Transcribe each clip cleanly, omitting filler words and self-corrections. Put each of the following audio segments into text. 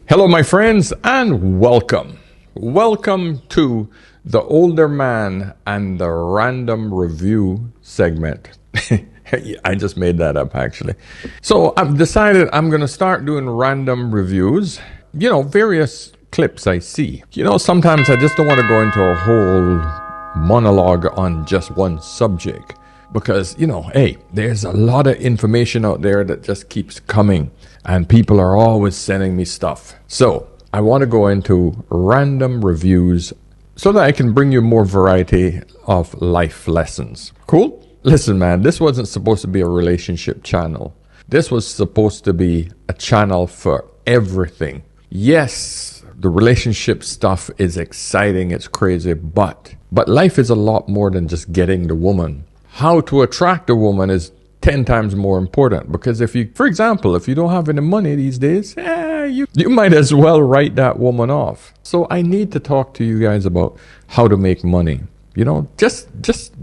Hello, my friends, and welcome. Welcome to the Older Man and the Random Review segment. I just made that up, actually. So I've decided I'm going to start doing random reviews, various clips I see. Sometimes I just don't want to go into a whole monologue on just one subject because, hey, there's a lot of information out there that just keeps coming. And people are always sending me stuff. So I want to go into random reviews so that I can bring you more variety of life lessons. Cool? Listen, man, this wasn't supposed to be a relationship channel. This was supposed to be a channel for everything. Yes, the relationship stuff is exciting. It's crazy. But life is a lot more than just getting the woman. How to attract a woman is 10 times more important, because for example, if you don't have any money these days, you might as well write that woman off. So I need to talk to you guys about how to make money. Just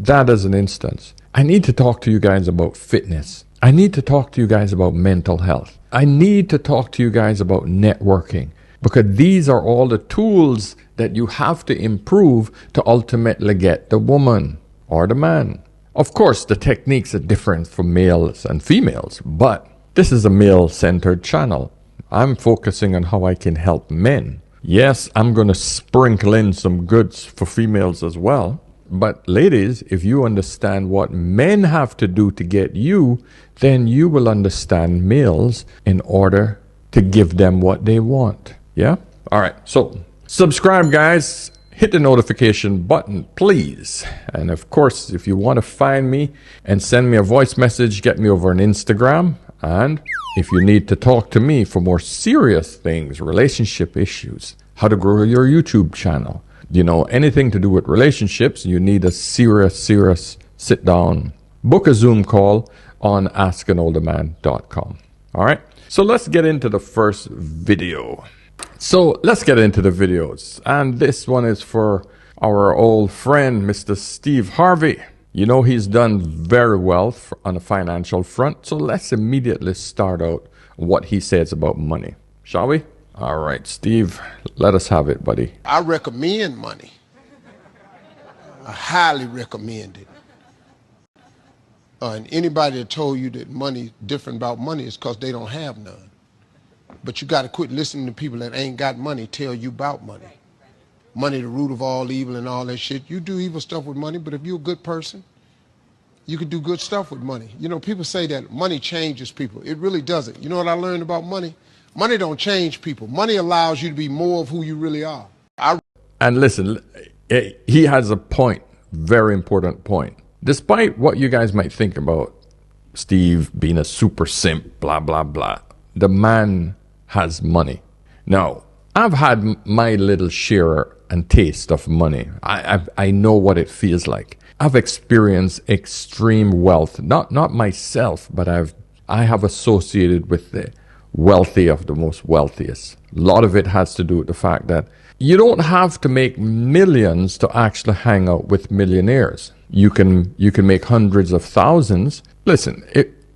that as an instance. I need to talk to you guys about fitness. I need to talk to you guys about mental health. I need to talk to you guys about networking, because these are all the tools that you have to improve to ultimately get the woman or the man. Of course, the techniques are different for males and females, but this is a male-centered channel. I'm focusing on how I can help men. Yes, I'm going to sprinkle in some goods for females as well. But ladies, if you understand what men have to do to get you, then you will understand males in order to give them what they want. Yeah? All right. So subscribe, guys. Hit the notification button, please. And of course, if you want to find me and send me a voice message, get me over on Instagram. And if you need to talk to me for more serious things, relationship issues, how to grow your YouTube channel, anything to do with relationships, you need a serious sit down, book a Zoom call on askanolderman.com. All right. So let's get into the first video. So let's get into the videos. And this one is for our old friend, Mr. Steve Harvey. He's done very well on the financial front. So let's immediately start out what he says about money. Shall we? All right, Steve, let us have it, buddy. I recommend money. I highly recommend it. And anybody that told you that money different about money is because they don't have none. But you got to quit listening to people that ain't got money tell you about money. Money the root of all evil and all that shit. You do evil stuff with money, but if you're a good person, you can do good stuff with money. People say that money changes people. It really doesn't. You know what I learned about money? Money don't change people. Money allows you to be more of who you really are. And listen, he has a point, very important point. Despite what you guys might think about Steve being a super simp, blah, blah, blah, the man has money. Now, I've had my little share and taste of money. I know what it feels like. I've experienced extreme wealth, not myself, but I have associated with the wealthy of the most wealthiest. A lot of it has to do with the fact that you don't have to make millions to actually hang out with millionaires. You can make hundreds of thousands. Listen,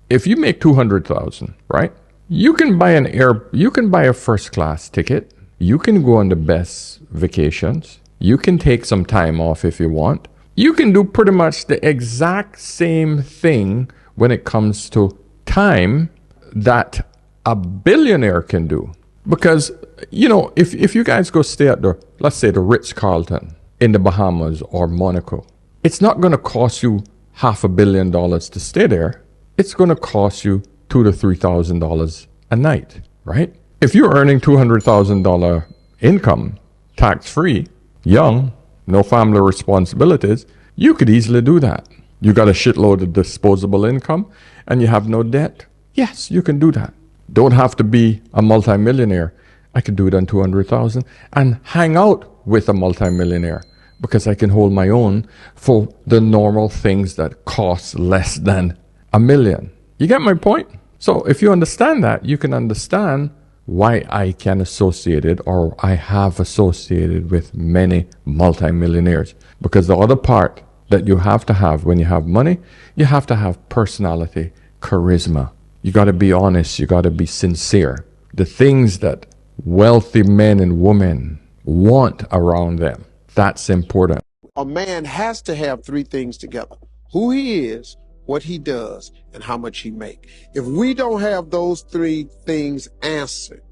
if you make 200,000, right? You can buy a first class ticket. You can go on the best vacations. You can take some time off if you want. You can do pretty much the exact same thing when it comes to time that a billionaire can do. Because, if you guys go stay at let's say the Ritz-Carlton in the Bahamas or Monaco, it's not going to cost you $500 million to stay there. It's going to cost you $2,000 to $3,000 a night, right? If you're earning $200,000 income, tax-free, young, no family responsibilities, you could easily do that. You got a shitload of disposable income and you have no debt. Yes, you can do that. Don't have to be a multimillionaire. I could do it on 200,000 and hang out with a multimillionaire because I can hold my own for the normal things that cost less than $1 million. You get my point? So if you understand that, you can understand why I can associate it, or I have associated with many multimillionaires. Because the other part that you have to have when you have money, you have to have personality, charisma. You got to be honest. You got to be sincere. The things that wealthy men and women want around them. That's important. A man has to have three things together: who he is, what he does, and how much he make. If we don't have those three things answered,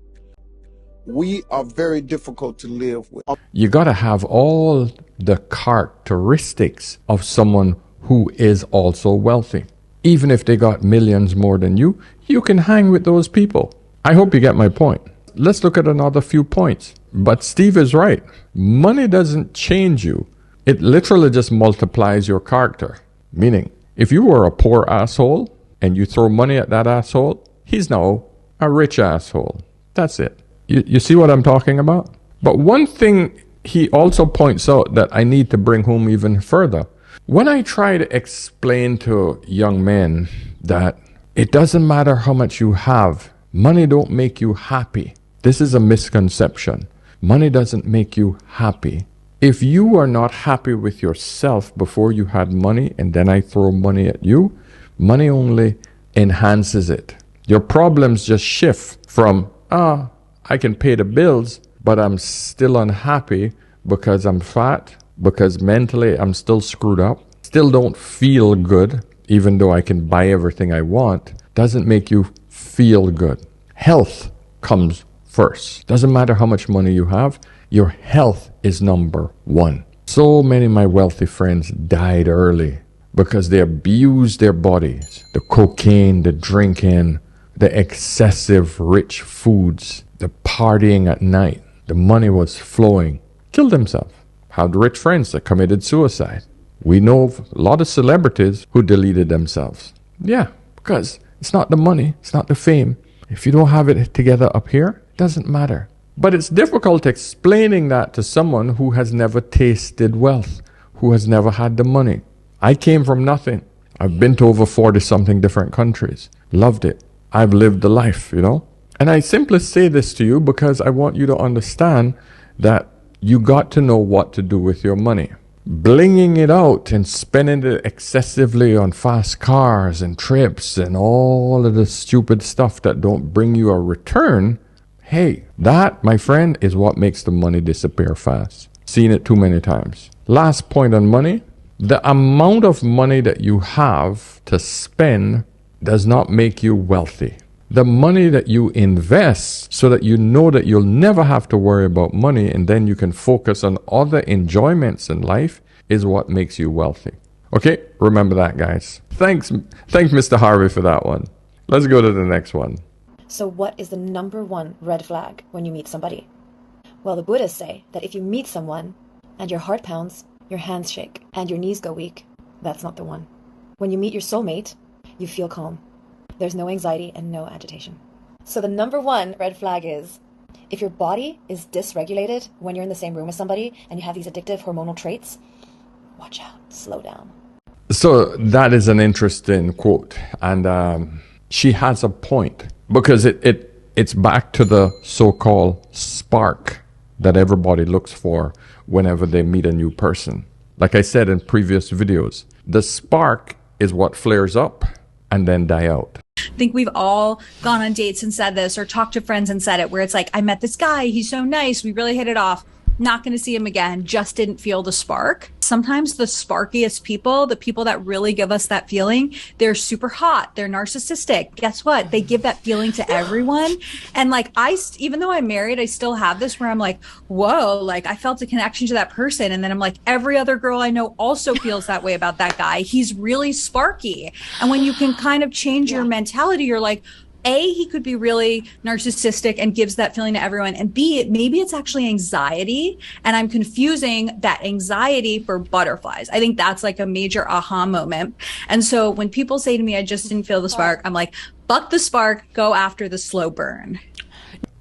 we are very difficult to live with. You got to have all the characteristics of someone who is also wealthy. Even if they got millions more than you can hang with those people. I hope you get my point. Let's look at another few points. But Steve is right. Money doesn't change you. It literally just multiplies your character. Meaning, if you were a poor asshole and you throw money at that asshole, he's now a rich asshole. That's it. You see what I'm talking about? But one thing he also points out that I need to bring home even further. When I try to explain to young men that it doesn't matter how much you have, money don't make you happy. This is a misconception. Money doesn't make you happy. If you are not happy with yourself before you had money and then I throw money at you, money only enhances it. Your problems just shift from, I can pay the bills, but I'm still unhappy because I'm fat, because mentally I'm still screwed up, still don't feel good, even though I can buy everything I want, doesn't make you feel good. Health comes first. Doesn't matter how much money you have, your health is number one. So many of my wealthy friends died early because they abused their bodies. The cocaine, the drinking, the excessive rich foods, the partying at night, the money was flowing, killed themselves. Had rich friends that committed suicide. We know of a lot of celebrities who deleted themselves. Yeah, because it's not the money, it's not the fame. If you don't have it together up here, it doesn't matter. But it's difficult explaining that to someone who has never tasted wealth, who has never had the money. I came from nothing. I've been to over 40-something different countries. Loved it. I've lived the life, And I simply say this to you because I want you to understand that you got to know what to do with your money. Blinging it out and spending it excessively on fast cars and trips and all of the stupid stuff that don't bring you a return, hey, that, my friend, is what makes the money disappear fast. Seen it too many times. Last point on money. The amount of money that you have to spend does not make you wealthy. The money that you invest so that you know that you'll never have to worry about money and then you can focus on other enjoyments in life is what makes you wealthy. Okay, remember that, guys. Thanks, Mr. Harvey, for that one. Let's go to the next one. So what is the number one red flag when you meet somebody? Well, the Buddhists say that if you meet someone and your heart pounds, your hands shake, and your knees go weak, that's not the one. When you meet your soulmate, you feel calm. There's no anxiety and no agitation. So the number one red flag is if your body is dysregulated when you're in the same room as somebody and you have these addictive hormonal traits, watch out, slow down. So that is an interesting quote. And she has a point because it's back to the so-called spark that everybody looks for whenever they meet a new person. Like I said in previous videos, the spark is what flares up and then die out. I think we've all gone on dates and said this or talked to friends and said it, where it's like, I met this guy, he's so nice, we really hit it off, not going to see him again, just didn't feel the spark. Sometimes the sparkiest people, the people that really give us that feeling, they're super hot, they're narcissistic. Guess what? They give that feeling to everyone. And like, even though I'm married, I still have this where I'm like, whoa, like I felt a connection to that person. And then I'm like, every other girl I know also feels that way about that guy. He's really sparky. And when you can kind of change your mentality, you're like, A, he could be really narcissistic and gives that feeling to everyone. And B, maybe it's actually anxiety. And I'm confusing that anxiety for butterflies. I think that's like a major aha moment. And so when people say to me, I just didn't feel the spark, I'm like, buck the spark, go after the slow burn.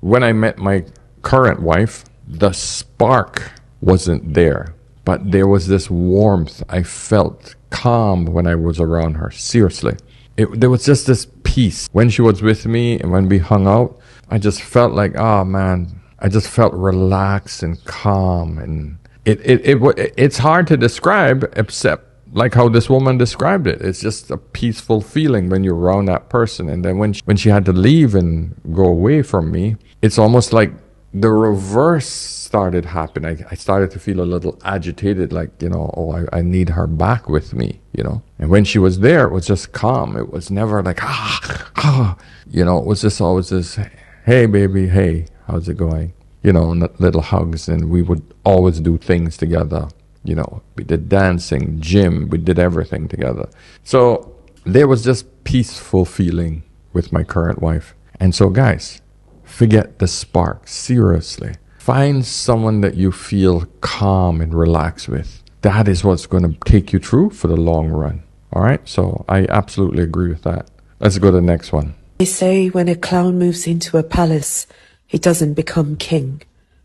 When I met my current wife, the spark wasn't there, but there was this warmth. I felt calm when I was around her. Seriously. There was just this peace. When she was with me and when we hung out, I just felt like, oh man, I just felt relaxed and calm. And it's hard to describe except like how this woman described it. It's just a peaceful feeling when you're around that person. And then when she had to leave and go away from me, it's almost like the reverse started happening. I started to feel a little agitated, like, I need her back with me, And when she was there, it was just calm. It was never like, it was just always this, hey, baby, hey, how's it going? Little hugs. And we would always do things together. We did dancing, gym, we did everything together. So there was just peaceful feeling with my current wife. And so, guys, forget the spark. Seriously. Find someone that you feel calm and relaxed with. That is what's going to take you through for the long run. All right? So I absolutely agree with that. Let's go to the next one. They say when a clown moves into a palace, he doesn't become king.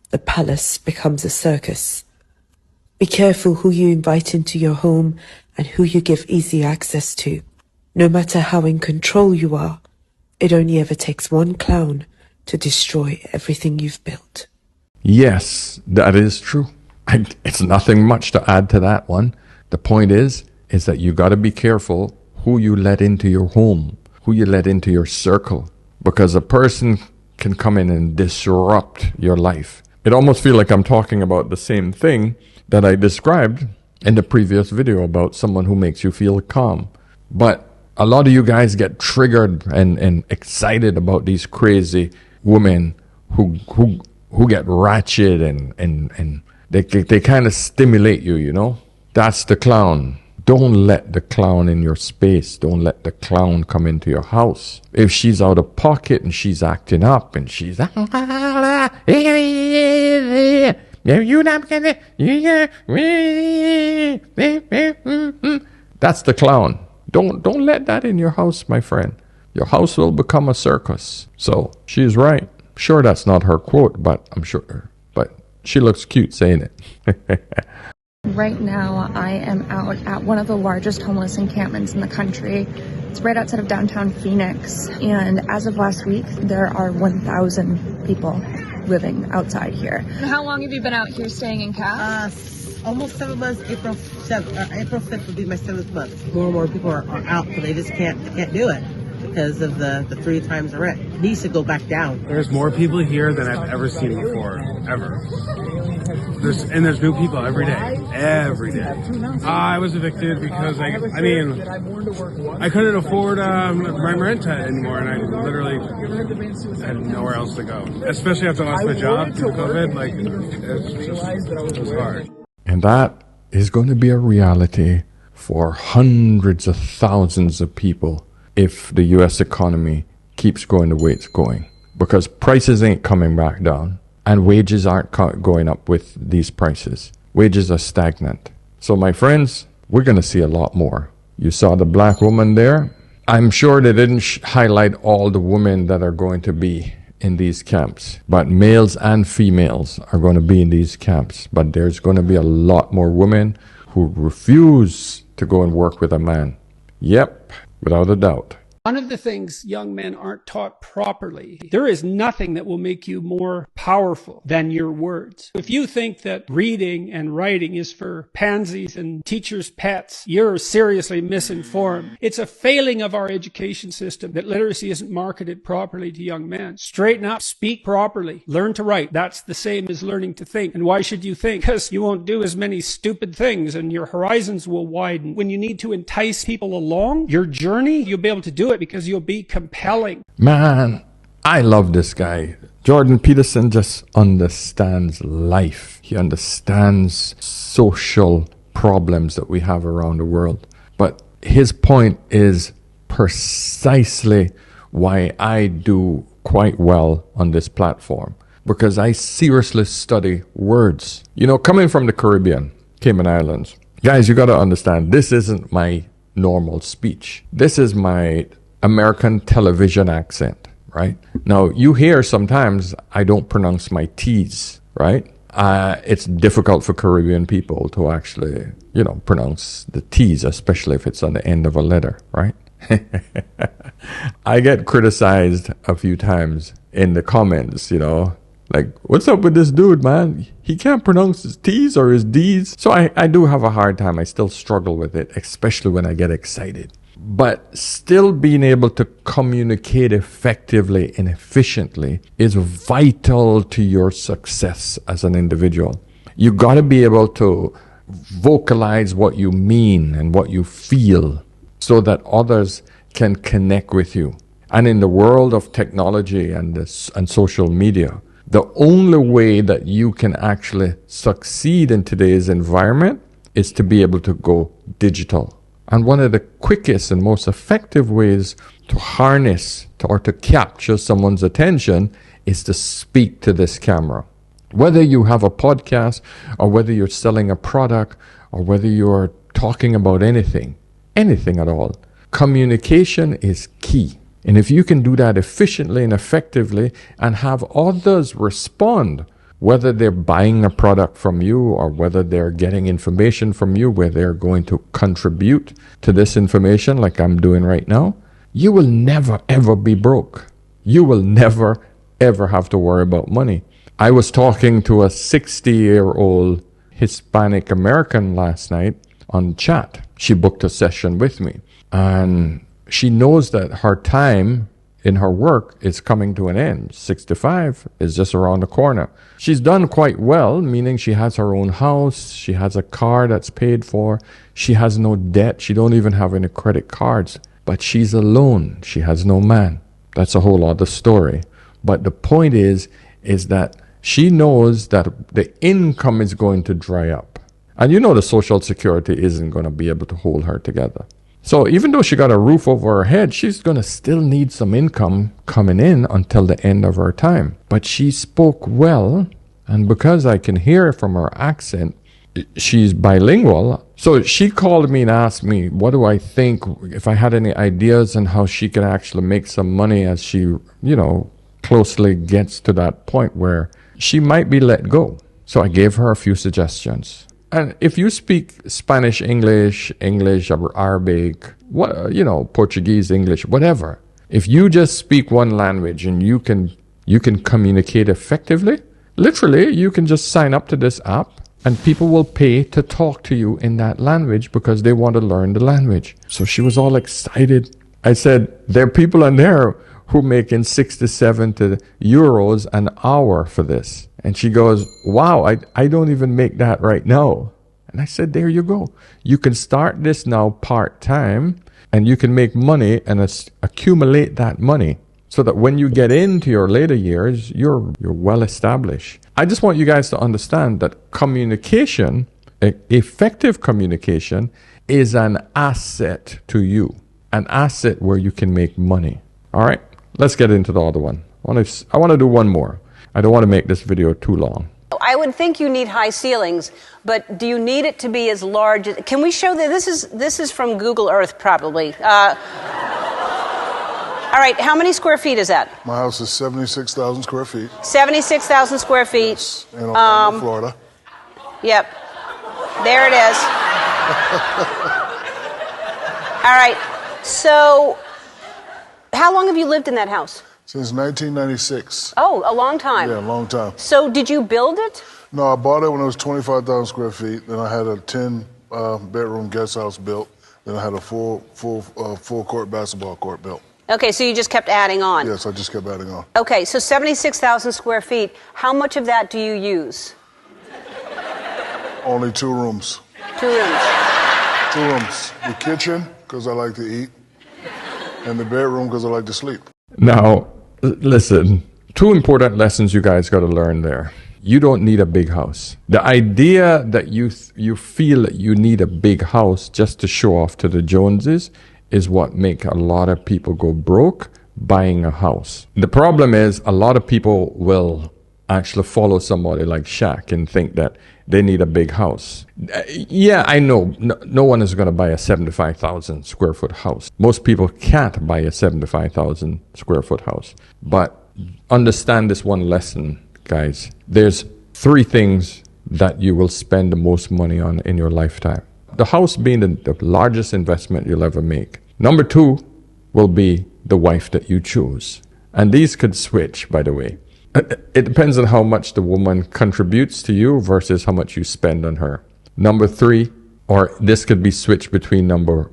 The palace becomes a circus. Be careful who you invite into your home and who you give easy access to. No matter how in control you are, it only ever takes one clown to destroy everything you've built. Yes, that is true. It's nothing much to add to that one. The point is that you got to be careful who you let into your home, who you let into your circle, because a person can come in and disrupt your life. It almost feels like I'm talking about the same thing that I described in the previous video about someone who makes you feel calm. But a lot of you guys get triggered and excited about these crazy women who get ratchet and they kind of stimulate you, That's the clown. Don't let the clown in your space. Don't let the clown come into your house. If she's out of pocket and she's acting up and she's that's the clown. Don't let that in your house, my friend. Your house will become a circus. So she's right. Sure, that's not her quote, but I'm sure. But she looks cute saying it. Right now, I am out at one of the largest homeless encampments in the country. It's right outside of downtown Phoenix. And as of last week, there are 1,000 people living outside here. How long have you been out here staying in CAF? Almost 7 months. April 5th will be my 7th month. More and more people are out, but they just can't do it because of the 3 times the rent. It needs to go back down. There's more people here than I've ever seen before, ever. There's new people every day. I was evicted because I couldn't afford my rent anymore, and I literally had nowhere else to go. Especially after I lost my job through COVID, it was hard. And that is going to be a reality for hundreds of thousands of people if the U.S. economy keeps going the way it's going. Because prices ain't coming back down. And wages aren't going up with these prices. Wages are stagnant. So my friends, we're going to see a lot more. You saw the black woman there. I'm sure they didn't highlight all the women that are going to be in these camps. But males and females are going to be in these camps. But there's going to be a lot more women who refuse to go and work with a man. Yep, without a doubt. One of the things young men aren't taught properly, there is nothing that will make you more powerful than your words. If you think that reading and writing is for pansies and teachers' pets, you're seriously misinformed. It's a failing of our education system that literacy isn't marketed properly to young men. Straighten up, speak properly, learn to write. That's the same as learning to think. And why should you think? Because you won't do as many stupid things and your horizons will widen. When you need to entice people along your journey, you'll be able to do it because you'll be compelling. Man, I love this guy. Jordan Peterson just understands life. He understands social problems that we have around the world. But his point is precisely why I do quite well on this platform. Because I seriously study words. Coming from the Caribbean, Cayman Islands, guys, you got to understand, this isn't my normal speech. This is my American television accent, right? Now, you hear sometimes I don't pronounce my T's, right? It's difficult for Caribbean people to actually, pronounce the T's, especially if it's on the end of a letter, right? I get criticized a few times in the comments, like, what's up with this dude, man? He can't pronounce his T's or his D's. So I do have a hard time. I still struggle with it, especially when I get excited. But still being able to communicate effectively and efficiently is vital to your success as an individual. You got to be able to vocalize what you mean and what you feel so that others can connect with you. And in the world of technology and social media, the only way that you can actually succeed in today's environment is to be able to go digital. And one of the quickest and most effective ways to harness or to capture someone's attention is to speak to this camera. Whether you have a podcast or whether you're selling a product or whether you're talking about anything at all, communication is key. And if you can do that efficiently and effectively and have others respond, whether they're buying a product from you or whether they're getting information from you where they're going to contribute to this information like I'm doing right now, you will never ever be broke. You will never ever have to worry about money. I was talking to a 60-year-old Hispanic American last night on chat. She booked a session with me, and she knows that her time in her work is coming to an end. 65 is just around the corner. She's done quite well, meaning she has her own house, she has a car that's paid for, she has no debt, she don't even have any credit cards, but she's alone, she has no man. That's a whole other story. But the point is that she knows that the income is going to dry up. And you know the Social Security isn't going to be able to hold her together. So even though she got a roof over her head, she's going to still need some income coming in until the end of her time. But she spoke well, and because I can hear from her accent, she's bilingual. So she called me and asked me, what do I think, if I had any ideas on how she could actually make some money as she, closely gets to that point where she might be let go. So I gave her a few suggestions. And if you speak Spanish, English, Arabic, Portuguese, English, whatever, if you just speak one language and you can communicate effectively, literally, you can just sign up to this app and people will pay to talk to you in that language because they want to learn the language. So she was all excited. I said, there are people in there who are making 60 to 70 euros an hour for this. And she goes, wow, I don't even make that right now. And I said, there you go. You can start this now part-time and you can make money and accumulate that money so that when you get into your later years, you're well established. I just want you guys to understand that communication, effective communication, is an asset to you, an asset where you can make money. All right, let's get into the other one. I want to do one more. I don't want to make this video too long. I would think you need high ceilings, but do you need it to be as large? Can we show that this is from Google Earth, probably? All right, how many square feet is that? My house is 76,000 square feet. 76,000 square feet. Yes, in Orlando, Florida. Yep, there it is. All right, so how long have you lived in that house? Since 1996. Oh, a long time. Yeah, a long time. So did you build it? No, I bought it when it was 25,000 square feet. Then I had a 10-bedroom guest house built. Then I had a full-court basketball court built. Okay, so you just kept adding on. Yes, I just kept adding on. Okay, so 76,000 square feet. How much of that do you use? Only 2 rooms. 2 rooms. 2 rooms. The kitchen, because I like to eat, and the bedroom, because I like to sleep. Now, listen, 2 important lessons you guys got to learn there. You don't need a big house. The idea that you feel that you need a big house just to show off to the Joneses is what make a lot of people go broke buying a house. The problem is a lot of people will actually follow somebody like Shaq and think that they need a big house. Yeah, I know. No one is going to buy a 75,000 square foot house. Most people can't buy a 75,000 square foot house. But understand this one lesson, guys. There's 3 things that you will spend the most money on in your lifetime. The house being the largest investment you'll ever make. Number 2 will be the wife that you choose. And these could switch, by the way. It depends on how much the woman contributes to you versus how much you spend on her. Number 3 or this could be switched between number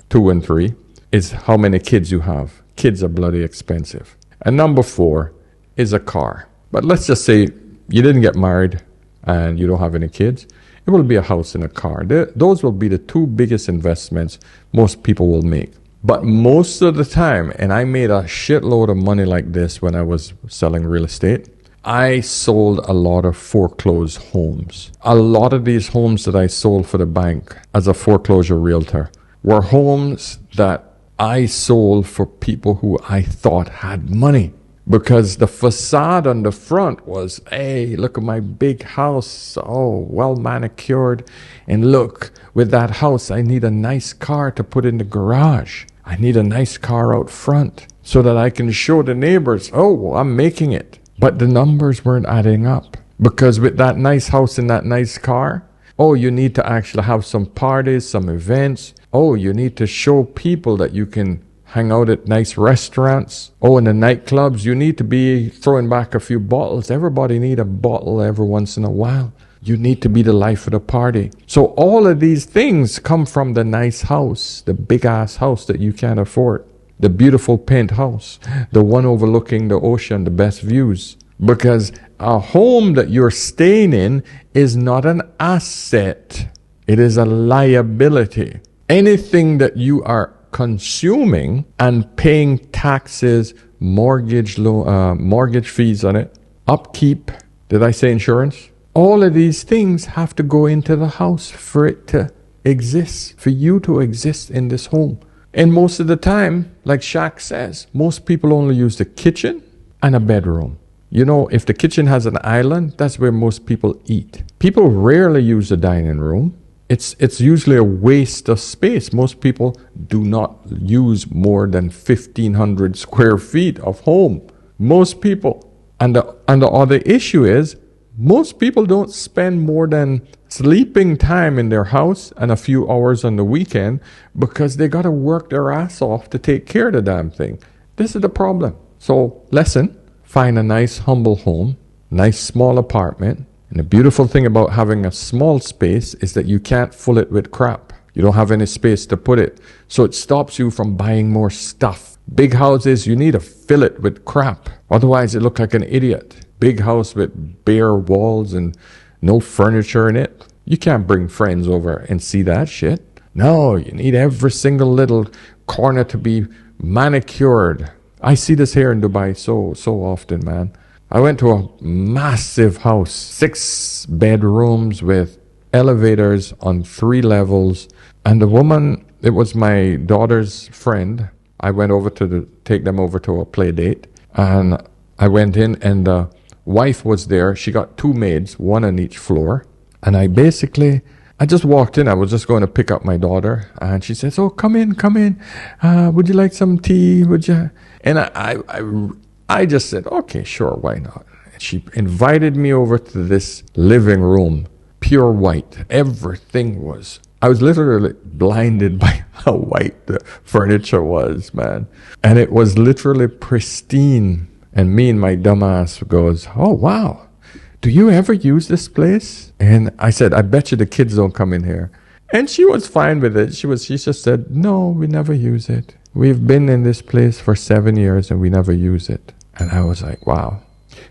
2 and 3, is how many kids you have. Kids are bloody expensive. And number 4 is a car. But let's just say you didn't get married and you don't have any kids. It will be a house and a car. Those will be the 2 biggest investments most people will make. But most of the time, and I made a shitload of money like this when I was selling real estate, I sold a lot of foreclosed homes. A lot of these homes that I sold for the bank as a foreclosure realtor were homes that I sold for people who I thought had money. Because the facade on the front was, hey, look at my big house. Oh, well manicured. And look, with that house, I need a nice car to put in the garage. I need a nice car out front so that I can show the neighbors, oh, I'm making it. But the numbers weren't adding up. Because with that nice house and that nice car, oh, you need to actually have some parties, some events. Oh, you need to show people that you can hang out at nice restaurants. Oh, in the nightclubs, you need to be throwing back a few bottles. Everybody need a bottle every once in a while. You need to be the life of the party. So all of these things come from the nice house, the big ass house that you can't afford, the beautiful penthouse, the one overlooking the ocean, the best views. Because a home that you're staying in is not an asset. It is a liability. Anything that you are consuming and paying taxes, mortgage fees on it, upkeep, did I say insurance? All of these things have to go into the house for it to exist, for you to exist in this home. And most of the time, like Shaq says, most people only use the kitchen and a bedroom. You know, if the kitchen has an island, that's where most people eat. People rarely use the dining room. It's usually a waste of space. Most people do not use more than 1,500 square feet of home. Most people. And the other issue is, most people don't spend more than sleeping time in their house and a few hours on the weekend because they got to work their ass off to take care of the damn thing. This is the problem. So, lesson, find a nice humble home, nice small apartment. And the beautiful thing about having a small space is that you can't fill it with crap. You don't have any space to put it. So it stops you from buying more stuff. Big houses, you need to fill it with crap. Otherwise, it looks like an idiot. Big house with bare walls and no furniture in it. You can't bring friends over and see that shit. No, you need every single little corner to be manicured. I see this here in Dubai so often, man. I went to a massive house, 6 bedrooms with elevators on 3 levels. And the woman, it was my daughter's friend. I went over to take them over to a play date. And I went in and the wife was there. She got 2 maids, 1 on each floor. And I just walked in. I was just going to pick up my daughter. And she says, oh, come in. Would you like some tea? Would you? And I just said, okay, sure, why not? And she invited me over to this living room, pure white. Everything was, I was literally blinded by how white the furniture was, man. And it was literally pristine. And me and my dumbass goes, oh, wow. Do you ever use this place? And I said, I bet you the kids don't come in here. And she was fine with it. She just said, no, we never use it. We've been in this place for 7 years and we never use it. And I was like, wow.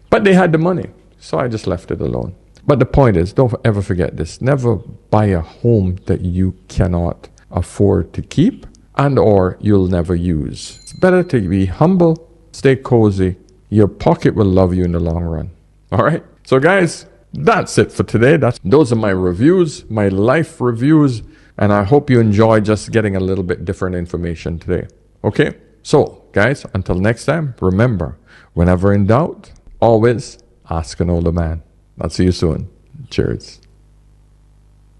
But they had the money, so I just left it alone. But the point is, don't ever forget this. Never buy a home that you cannot afford to keep and or you'll never use. It's better to be humble, stay cozy. Your pocket will love you in the long run. All right? So guys, that's it for today. Those are my reviews, my life reviews. And I hope you enjoy just getting a little bit different information today. Okay? So, guys, until next time, remember, whenever in doubt, always ask an older man. I'll see you soon. Cheers.